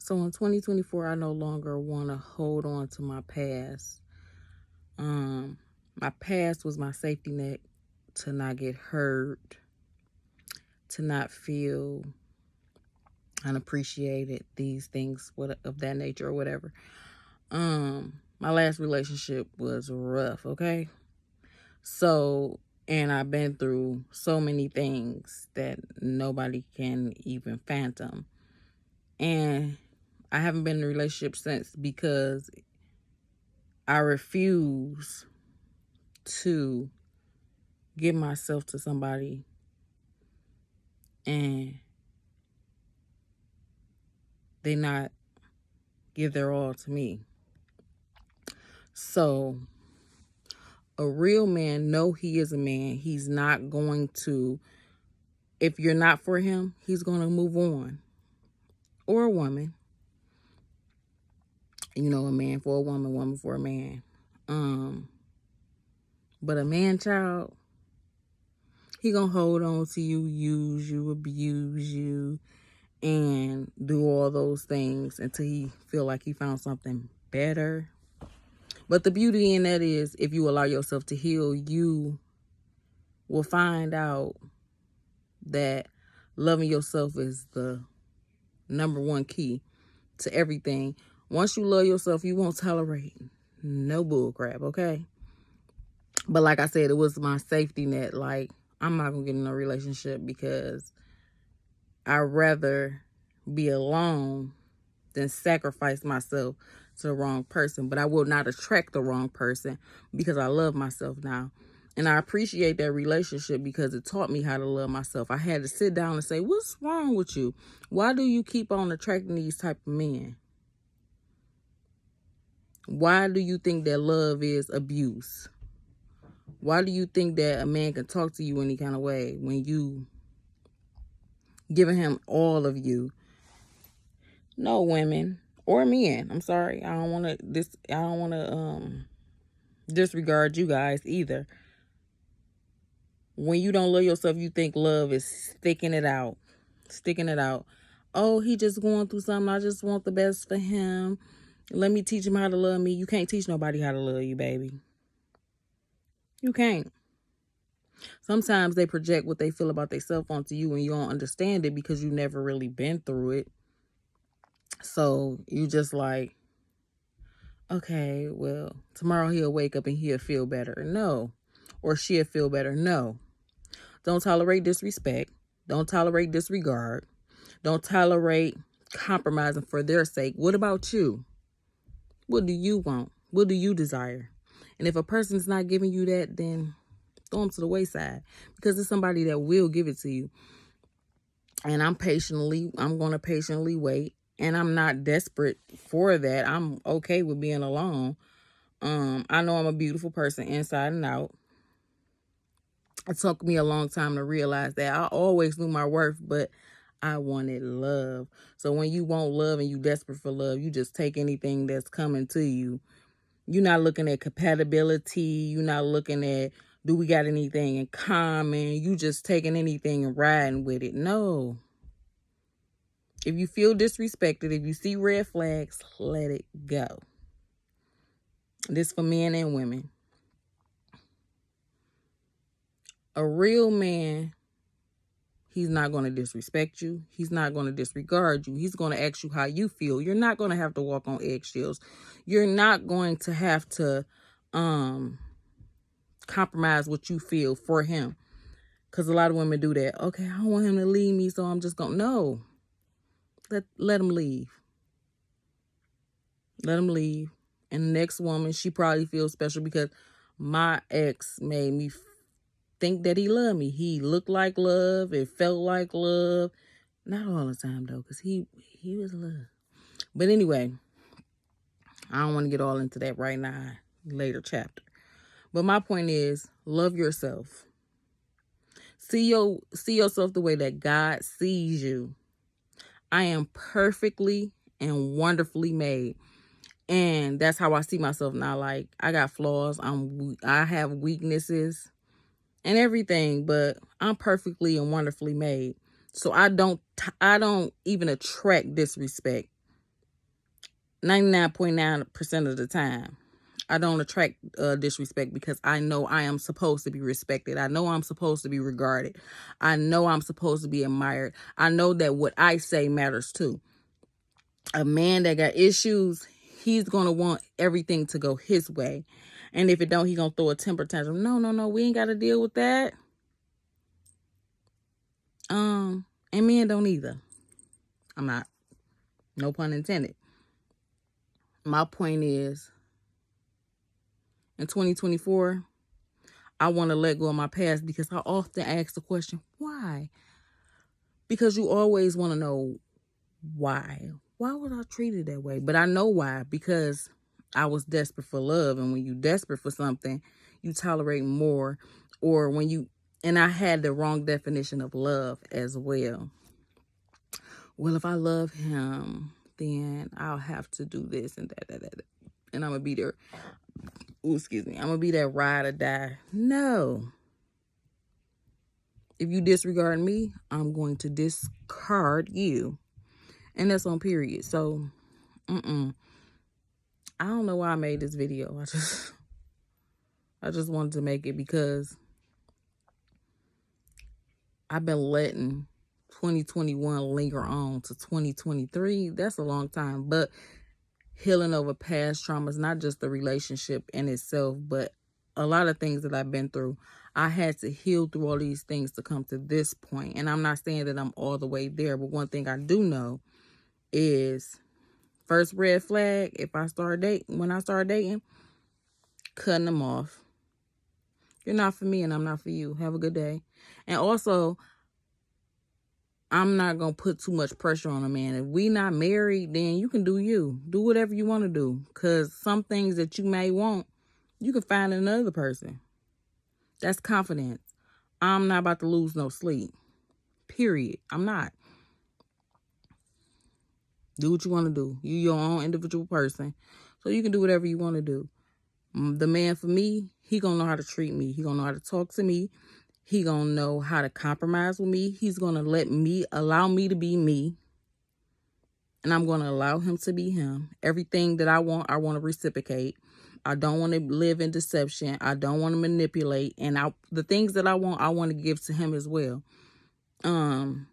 So in 2024, I no longer want to hold on to my past. My past was my safety net to not get hurt, to not feel unappreciated, these things of that nature or whatever. My last relationship was rough, okay? So, and I've been through so many things that nobody can even fathom. And I haven't been in a relationship since because I refuse to give myself to somebody and they not give their all to me. So a real man know he is a man. He's not going to, if you're not for him, he's going to move on. Or a woman. You know, a man for a woman, woman for a man. But a man child, he gonna hold on to you, use you, abuse you, and do all those things until he feel like he found something better. But the beauty in that is, if you allow yourself to heal, you will find out that loving yourself is the number one key to everything. Once you love yourself, you won't tolerate no bull crap, okay? But like I said, it was my safety net. Like, I'm not gonna get in a relationship because I'd rather be alone than sacrifice myself to the wrong person. But I will not attract the wrong person because I love myself now. And I appreciate that relationship because it taught me how to love myself. I had to sit down and say, what's wrong with you? Why do you keep on attracting these type of men? Why do you think that love is abuse? Why do you think that a man can talk to you any kind of way when you giving him all of you? No, women or men. I'm sorry. I don't want to disregard you guys either. When you don't love yourself, you think love is sticking it out. Sticking it out. Oh, he just going through something. I just want the best for him. Let me teach him how to love me. You can't teach nobody how to love you, baby. You can't. Sometimes they project what they feel about themselves onto you and you don't understand it because you never really been through it. So you just like, okay, well, tomorrow he'll wake up and he'll feel better. No. Or she'll feel better. No. Don't tolerate disrespect. Don't tolerate disregard. Don't tolerate compromising for their sake. What about you? What do you want? What do you desire? And if a person's not giving you that, then throw them to the wayside because it's somebody that will give it to you. And I'm going to patiently wait. And I'm not desperate for that. I'm okay with being alone. I know I'm a beautiful person inside and out. It took me a long time to realize that. I always knew my worth, but I wanted love. So when you want love and you desperate for love, you just take anything that's coming to you. You're not looking at compatibility. You're not looking at, do we got anything in common? You just taking anything and riding with it. No. If you feel disrespected, if you see red flags, let it go. This for men and women. A real man, he's not going to disrespect you. He's not going to disregard you. He's going to ask you how you feel. You're not going to have to walk on eggshells. You're not going to have to compromise what you feel for him. Because a lot of women do that. Okay, I don't want him to leave me, so I'm just going to... No. Let him leave. Let him leave. And the next woman, she probably feels special because my ex made me think that he loved me. He looked like love. It felt like love. Not all the time, though, because he was love. But anyway, I don't want to get all into that right now. Later chapter. But my point is, love yourself. See yourself the way that God sees you. I am perfectly and wonderfully made. And that's how I see myself now. Like, I got flaws. I have weaknesses and everything, but I'm perfectly and wonderfully made. So I don't even attract disrespect. 99.9% of the time. I don't attract disrespect because I know I am supposed to be respected. I know I'm supposed to be regarded. I know I'm supposed to be admired. I know that what I say matters too. A man that got issues, he's going to want everything to go his way. And if it don't, he going to throw a temper tantrum. No, we ain't got to deal with that. And men don't either. I'm not. No pun intended. My point is, in 2024, I want to let go of my past because I often ask the question, why? Because you always want to know why. Why was I treated that way? But I know why. Because I was desperate for love. And when you're desperate for something, you tolerate more. Or when you... And I had the wrong definition of love as well. Well, if I love him, then I'll have to do this and that. And I'm going to be there. Ooh, excuse me. I'm going to be that ride or die. No. If you disregard me, I'm going to discard you. And that's on period. So, I don't know why I made this video. I just wanted to make it because I've been letting 2021 linger on to 2023. That's a long time. But healing over past traumas, not just the relationship in itself, but a lot of things that I've been through. I had to heal through all these things to come to this point. And I'm not saying that I'm all the way there, but one thing I do know is, first red flag, when I start dating, cutting them off. You're not for me and I'm not for you. Have a good day. And also, I'm not going to put too much pressure on a man. If we not married, then you can do you. Do whatever you want to do. Because some things that you may want, you can find another person. That's confidence. I'm not about to lose no sleep. Period. I'm not. Do what you want to do. You your own individual person. So you can do whatever you want to do. The man for me, he going to know how to treat me. He going to know how to talk to me. He going to know how to compromise with me. He's going to allow me to be me. And I'm going to allow him to be him. Everything that I want to reciprocate. I don't want to live in deception. I don't want to manipulate. And the things that I want to give to him as well. And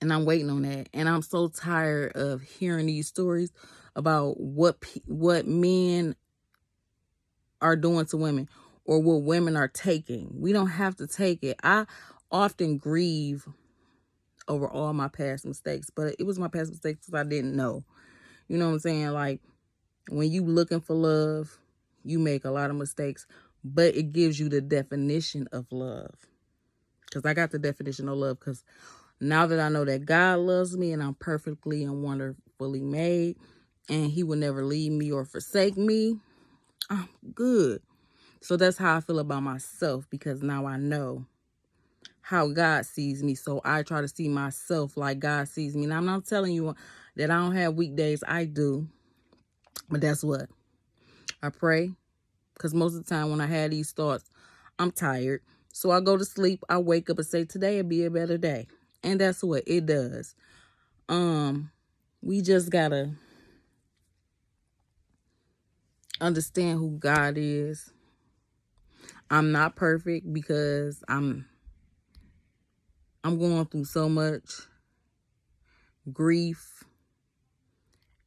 I'm waiting on that. And I'm so tired of hearing these stories about what men are doing to women or what women are taking. We don't have to take it. I often grieve over all my past mistakes, but it was my past mistakes because I didn't know. You know what I'm saying? Like, when you looking for love, you make a lot of mistakes, but it gives you the definition of love. Because I got the definition of love because now that I know that God loves me and I'm perfectly and wonderfully made and he will never leave me or forsake me, I'm good. So that's how I feel about myself because now I know how God sees me. So I try to see myself like God sees me. Now, I'm not telling you that I don't have weekdays. I do. But that's what I pray. Because most of the time when I have these thoughts, I'm tired. So I go to sleep. I wake up and say, today will be a better day. And that's what it does. We just got to understand who God is. I'm not perfect because I'm going through so much grief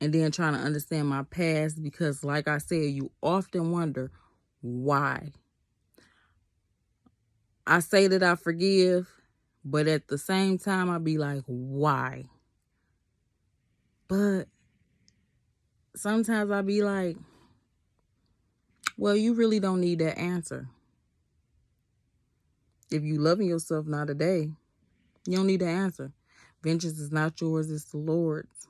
and then trying to understand my past because, like I said, you often wonder why. I say that I forgive, but at the same time, I be like, why? But sometimes I be like, well, you really don't need that answer. If you loving yourself now today, you don't need the answer. Vengeance is not yours, it's the Lord's.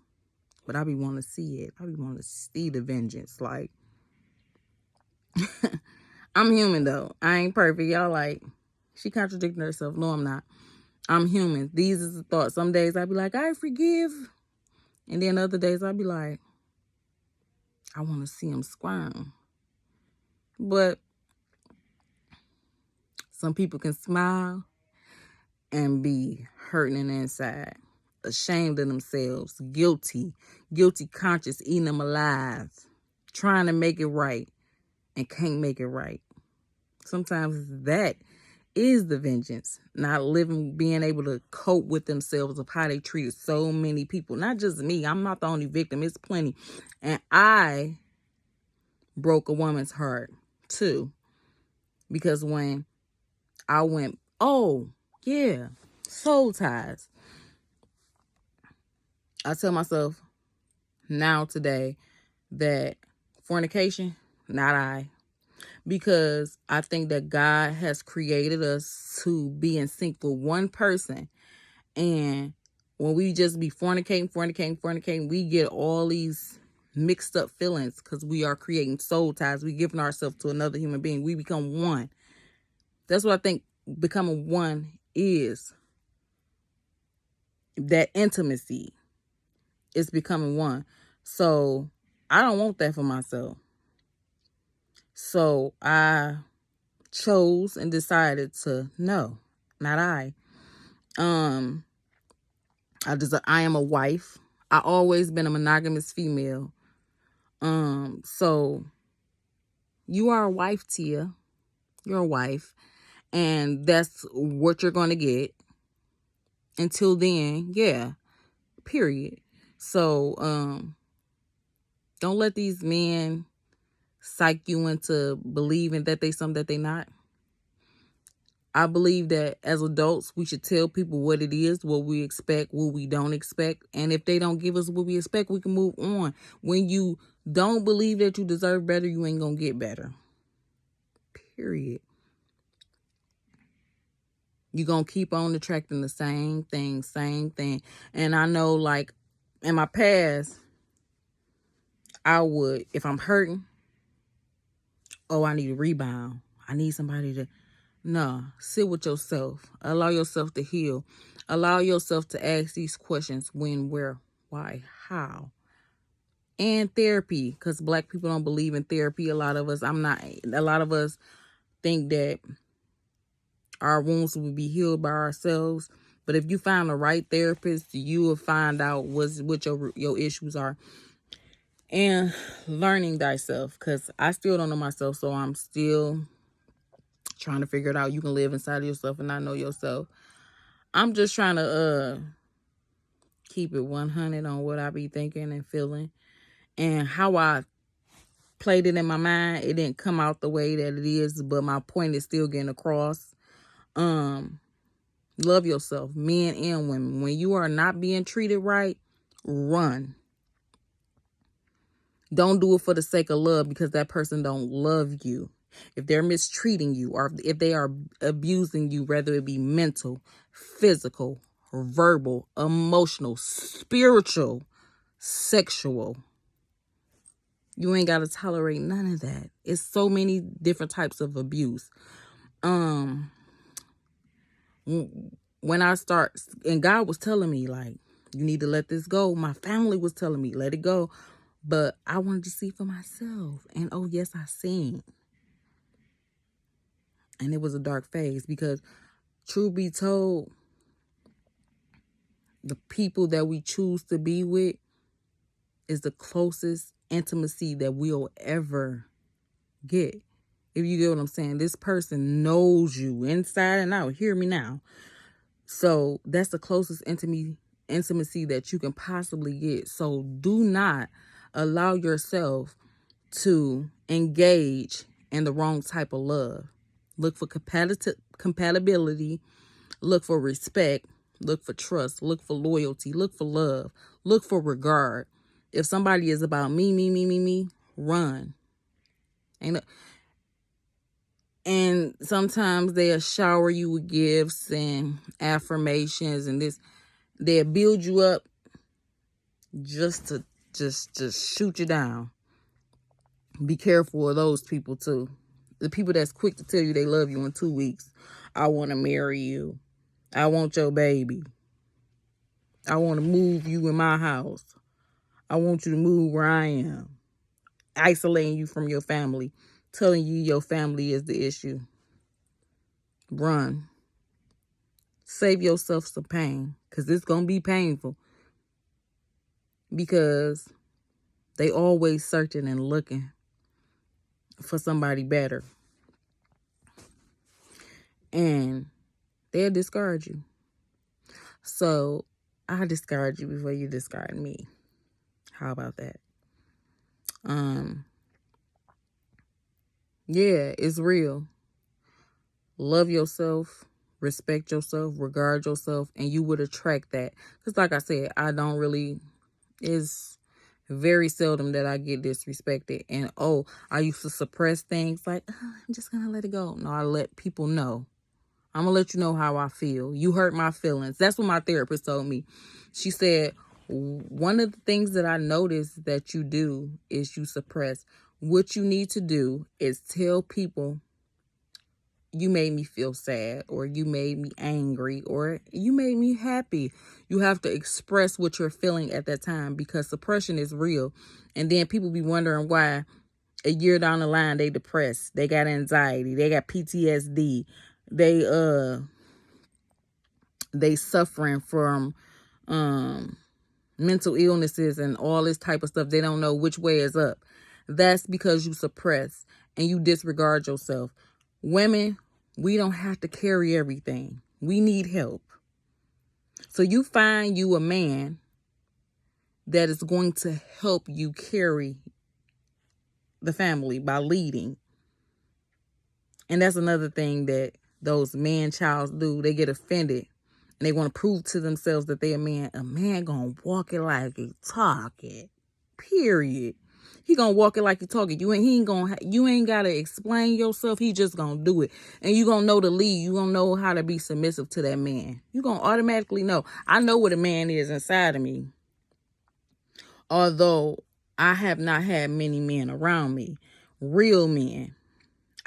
But I be wanting to see it. I be wanting to see the vengeance. Like, I'm human though. I ain't perfect. Y'all like, she contradicting herself. No, I'm not. I'm human. These is the thoughts. Some days I be like, I forgive. And then other days I be like, I want to see him squirm. But some people can smile and be hurting in the inside. ashamed of themselves, guilty conscious, eating them alive, trying to make it right and can't make it right. Sometimes that is the vengeance, not living, being able to cope with themselves of how they treated so many people. Not just me. I'm not the only victim. It's plenty. And I broke a woman's heart too. Because when I went, oh, yeah, soul ties. I tell myself now today that fornication, not I. Because I think that God has created us to be in sync with one person. And when we just be fornicating, we get all these mixed up feelings because we are creating soul ties. We giving ourselves to another human being. We become one. That's what I think becoming one is. That intimacy is becoming one. So I don't want that for myself. So I chose and decided to no, not I. I am a wife. I always been a monogamous female. So you are a wife, Tia. You're a wife, and that's what you're gonna get. Until then, yeah. Period. So don't let these men psych you into believing that they something that they not. I believe that as adults, we should tell people what it is, what we expect, what we don't expect. And if they don't give us what we expect, we can move on. When you don't believe that you deserve better, you ain't going to get better. Period. You're going to keep on attracting the same thing. And I know, like, in my past, I would, if I'm hurting, oh, I need a rebound. I need somebody to... No, sit with yourself. Allow yourself to heal. Allow yourself to ask these questions: when, where, why, how. And therapy, because Black people don't believe in therapy. A lot of us think that our wounds will be healed by ourselves. But if you find the right therapist, you will find out what your issues are. And learning thyself, because I still don't know myself, so I'm still trying to figure it out. You can live inside of yourself and not know yourself. I'm just trying to keep it 100 on what I be thinking and feeling. And how I played it in my mind, it didn't come out the way that it is, but my point is still getting across. Love yourself, men and women. When you are not being treated right, run. Don't do it for the sake of love because that person don't love you. If they're mistreating you or if they are abusing you, whether it be mental, physical, verbal, emotional, spiritual, sexual, you ain't got to tolerate none of that. It's so many different types of abuse. When I start, and God was telling me, like, you need to let this go. My family was telling me, let it go. But I wanted to see for myself. And oh, yes, I seen. And it was a dark phase because, truth be told, the people that we choose to be with is the closest intimacy that we'll ever get. If you get what I'm saying, this person knows you inside and out. Hear me now. So that's the closest intimacy that you can possibly get. So do not allow yourself to engage in the wrong type of love. Look for compatibility. Look for respect. Look for trust. Look for loyalty. Look for love. Look for regard. If somebody is about me, run. And sometimes they'll shower you with gifts and affirmations and this. They'll build you up just to just shoot you down. Be careful of those people too. The people that's quick to tell you they love you in 2 weeks. I want to marry you. I want your baby. I want to move you in my house. I want you to move where I am. Isolating you from your family. Telling you your family is the issue. Run. Save yourself some pain, because it's going to be painful, because they always searching and looking for somebody better, and they'll discard you. So I discard you before you discard me. How about that? Yeah, it's real. Love yourself, respect yourself, regard yourself, and you would attract that. Because like I said, it's very seldom that I get disrespected. And I used to suppress things like, I'm just going to let it go. No, I let people know. I'm going to let you know how I feel. You hurt my feelings. That's what my therapist told me. She said, one of the things that I noticed that you do is you suppress. What you need to do is tell people you made me feel sad, or you made me angry, or you made me happy. You have to express what you're feeling at that time, because suppression is real. And then people be wondering why a year down the line they depressed, they got anxiety, they got PTSD, they suffering from mental illnesses and all this type of stuff. They don't know which way is up. That's because you suppress and you disregard yourself. Women, we don't have to carry everything. We need help. So you find you a man that is going to help you carry the family by leading. And that's another thing that those man-childs do. They get offended and they want to prove to themselves that they're a man. A man gonna walk it like he talk it. Period. He gonna walk it like he talk it. You ain't gotta explain yourself. He just gonna do it. And you gonna know the lead. You gonna know how to be submissive to that man. You gonna automatically know. I know what a man is inside of me. Although I have not had many men around me. Real men.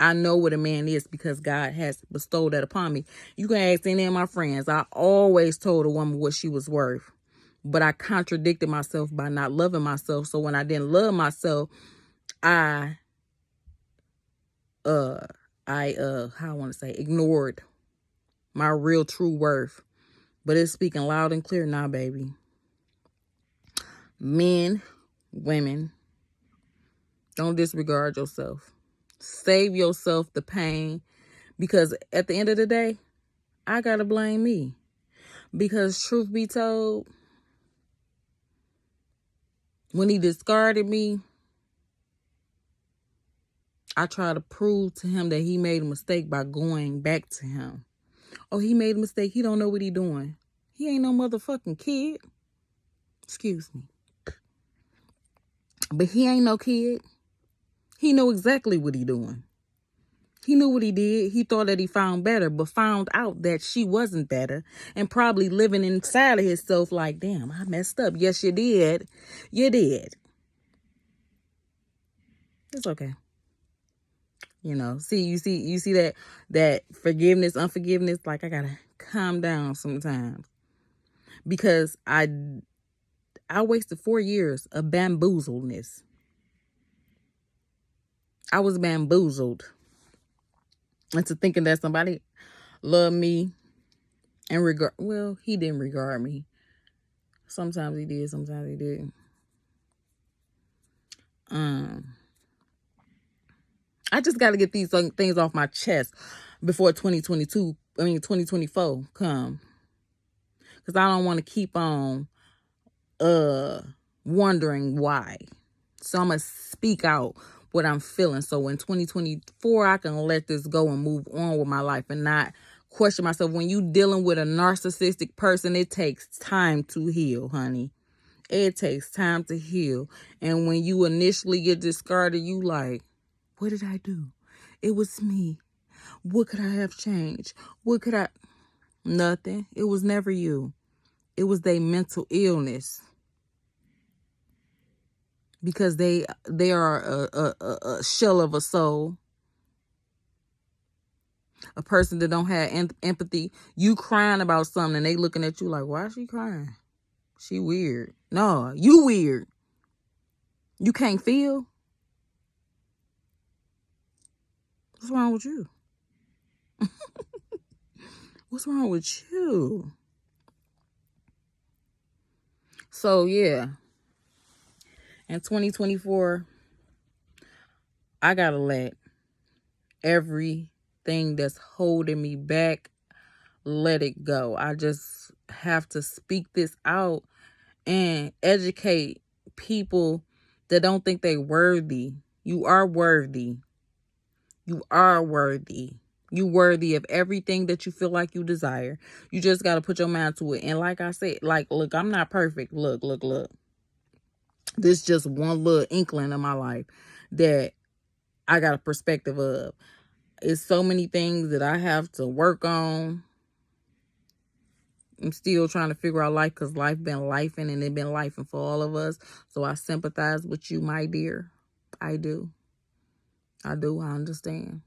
I know what a man is because God has bestowed that upon me. You can ask any of my friends. I always told a woman what she was worth. But I contradicted myself by not loving myself. So when I didn't love myself, I ignored my real true worth. But it's speaking loud and clear now, baby. Men, women, don't disregard yourself. Save yourself the pain, because at the end of the day, I gotta blame me. Because truth be told, when he discarded me, I try to prove to him that he made a mistake by going back to him. Oh, he made a mistake. He don't know what he doing. He ain't no motherfucking kid. Excuse me. But he ain't no kid. He know exactly what he doing. He knew what he did. He thought that he found better, but found out that she wasn't better, and probably living inside of himself like, damn, I messed up. Yes, you did. You did. It's okay. You see that forgiveness, unforgiveness, like I gotta calm down sometimes. Because I wasted 4 years of bamboozledness. I was bamboozled into thinking that somebody loved me and he didn't regard me. Sometimes he did, sometimes he didn't. I just got to get these things off my chest before 2024 come. Because I don't want to keep on wondering why. So I'm going to speak out what I'm feeling. So in 2024, I can let this go and move on with my life and not question myself. When you dealing with a narcissistic person, it takes time to heal, honey. It takes time to heal. And when you initially get discarded, you like, what did I do? It was me. What could I have changed? Nothing. It was never you. It was their mental illness. Because they are a shell of a soul. A person that don't have empathy. You crying about something and they looking at you like, why is she crying? She weird. No, you weird. You can't feel. What's wrong with you? What's wrong with you? So, yeah. In 2024, I got to let everything that's holding me back, let it go. I just have to speak this out and educate people that don't think they worthy. You are worthy. You are worthy. You worthy of everything that you feel like you desire. You just got to put your mind to it. And like I said, like, look, I'm not perfect. Look. This is just one little inkling of my life that I got a perspective of. It's so many things that I have to work on. I'm still trying to figure out life because life been lifing and it been lifing for all of us. So I sympathize with you, my dear. I do. I understand.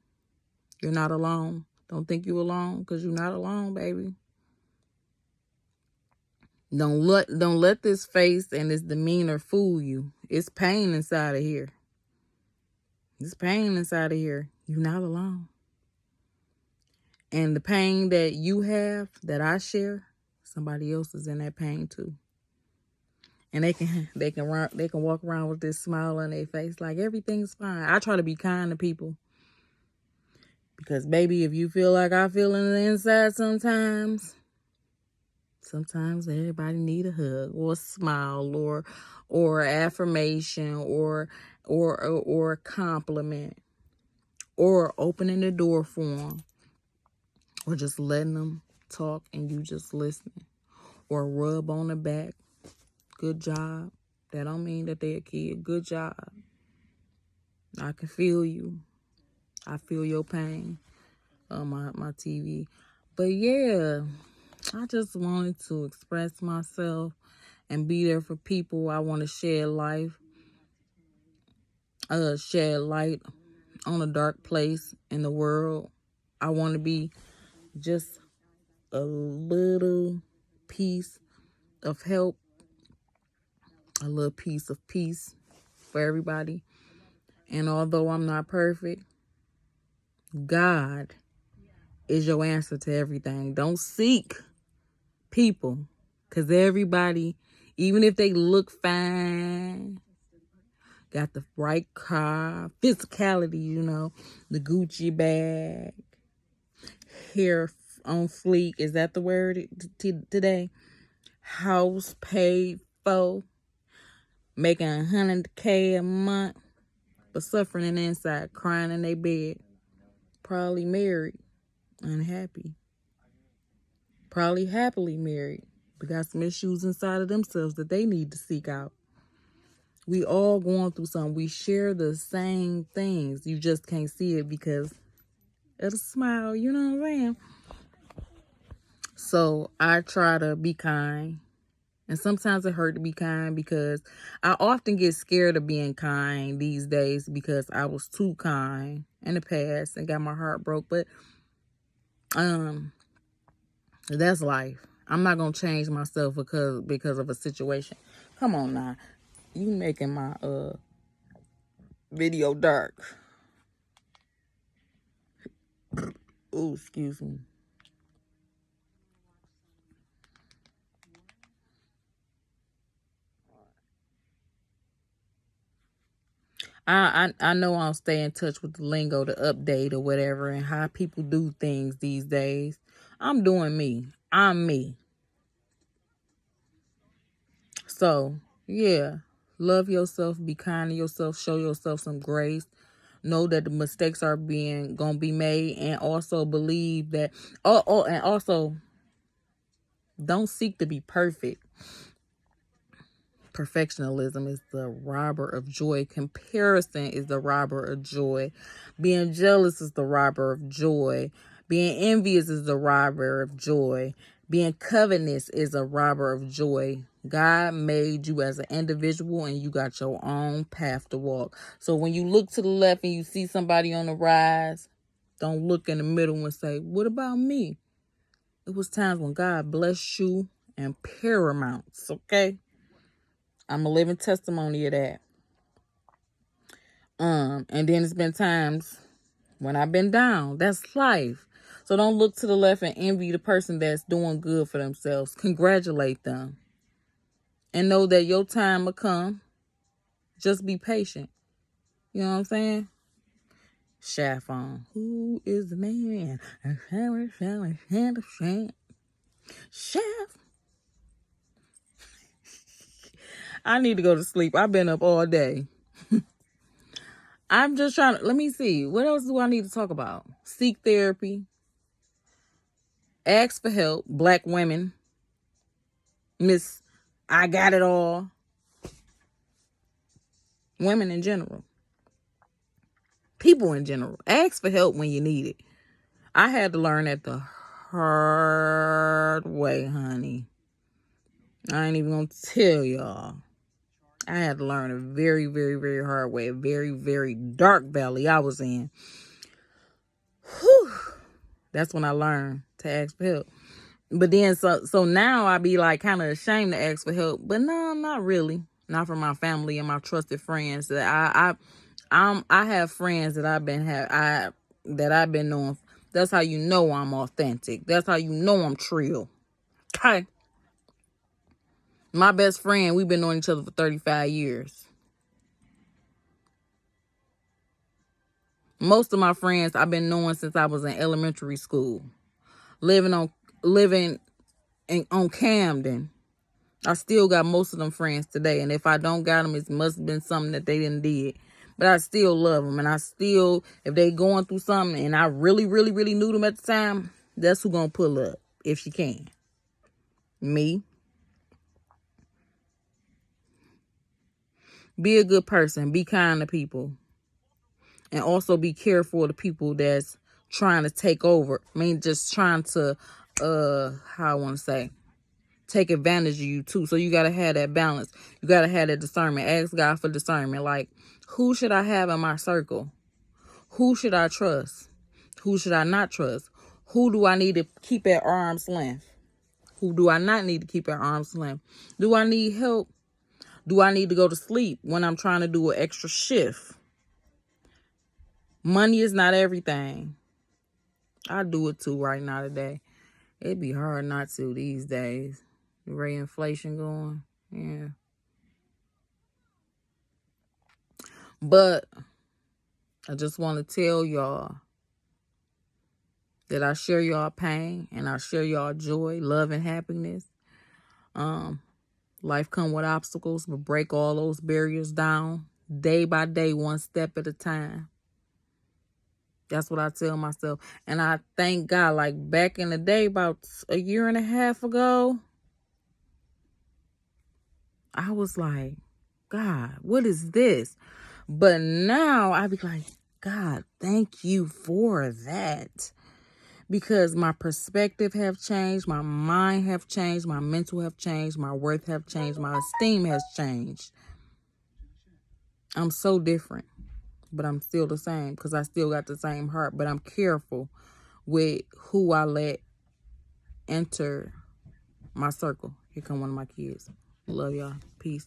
You're not alone. Don't think you're alone because you're not alone, baby. Don't let this face and this demeanor fool you. It's pain inside of here. It's pain inside of here. You're not alone. And the pain that you have, that I share, somebody else is in that pain too. And they can walk around with this smile on their face like everything's fine. I try to be kind to people. Because baby, if you feel like I feel in the inside sometimes everybody need a hug or a smile or affirmation or a compliment or opening the door for them or just letting them talk and you just listening or rub on the back. Good job. That don't mean that they're a kid. Good job. I can feel you. I feel your pain on my TV. But yeah, I just wanted to express myself and be there for people. I want to shed light on a dark place in the world. I want to be just a little piece of help, a little piece of peace for everybody. And although I'm not perfect, God is your answer to everything. Don't seek people, because everybody, even if they look fine, got the right car, physicality, the Gucci bag, hair on fleek, is that the word today? House paid for, making $100K a month, but suffering in the inside, crying in their bed, probably married, unhappy, probably happily married, but got some issues inside of themselves that they need to seek out. We all going through something. We share the same things. You just can't see it because of the smile. You know what I'm saying? So I try to be kind. And sometimes it hurt to be kind because I often get scared of being kind these days because I was too kind in the past and got my heart broke. But that's life. I'm not gonna change myself because of a situation. Come on now. You making my video dark. Ooh, excuse me. I know I'll stay in touch with the lingo, the update or whatever, and how people do things these days. I'm doing me. I'm me. So, yeah. Love yourself, be kind to yourself, show yourself some grace. Know that the mistakes are gonna be made, and also believe that and also don't seek to be perfect. Perfectionism is the robber of joy. Comparison is the robber of joy. Being jealous is the robber of joy. Being envious is the robber of joy. Being covetous is a robber of joy. God made you as an individual and you got your own path to walk. So when you look to the left and you see somebody on the rise, don't look in the middle and say, what about me? It was times when God blessed you in paramounts, okay? I'm a living testimony of that. And then it's been times when I've been down. That's life. So don't look to the left and envy the person that's doing good for themselves. Congratulate them. And know that your time will come. Just be patient. You know what I'm saying? Shaft on. Who is the man? Shaft. I need to go to sleep. I've been up all day. I'm just trying to, let me see. What else do I need to talk about? Seek therapy. Ask for help. Black women. Miss, I got it all. Women in general. People in general. Ask for help when you need it. I had to learn that the hard way, honey. I ain't even gonna tell y'all. I had to learn a very, very, very hard way. A very, very dark valley I was in. Whew. That's when I learned to ask for help. But then, so now I be like kind of ashamed to ask for help. But no, not really. Not from my family and my trusted friends. That I have friends that I've been knowing. That's how you know I'm authentic. That's how you know I'm trill. Okay. My best friend, we've been knowing each other for 35 years. Most of my friends I've been knowing since I was in elementary school. Living on Camden. I still got most of them friends today. And if I don't got them, it must have been something that they didn't did. But I still love them. And I still, if they going through something and I really, really, really knew them at the time, that's who gonna pull up if she can. Me. Be a good person. Be kind to people. And also be careful of the people that's trying to take over. I mean, just trying to, how I want to say, take advantage of you too. So you got to have that balance. You got to have that discernment. Ask God for discernment. Like, who should I have in my circle? Who should I trust? Who should I not trust? Who do I need to keep at arm's length? Who do I not need to keep at arm's length? Do I need help? Do I need to go to sleep when I'm trying to do an extra shift? Money is not everything. I do it too right now today. It'd be hard not to these days. The rate inflation going. Yeah. But I just want to tell y'all that I share y'all pain and I share y'all joy, love, and happiness. Life come with obstacles, but break all those barriers down day by day, one step at a time. That's what I tell myself. And I thank God, like back in the day, about a year and a half ago, I was like, God, what is this? But now I be like, God, thank you for that. Because my perspective have changed, my mind have changed, my mental have changed, my worth have changed, my esteem has changed. I'm so different, but I'm still the same because I still got the same heart. But I'm careful with who I let enter my circle. Here come one of my kids. Love y'all. Peace.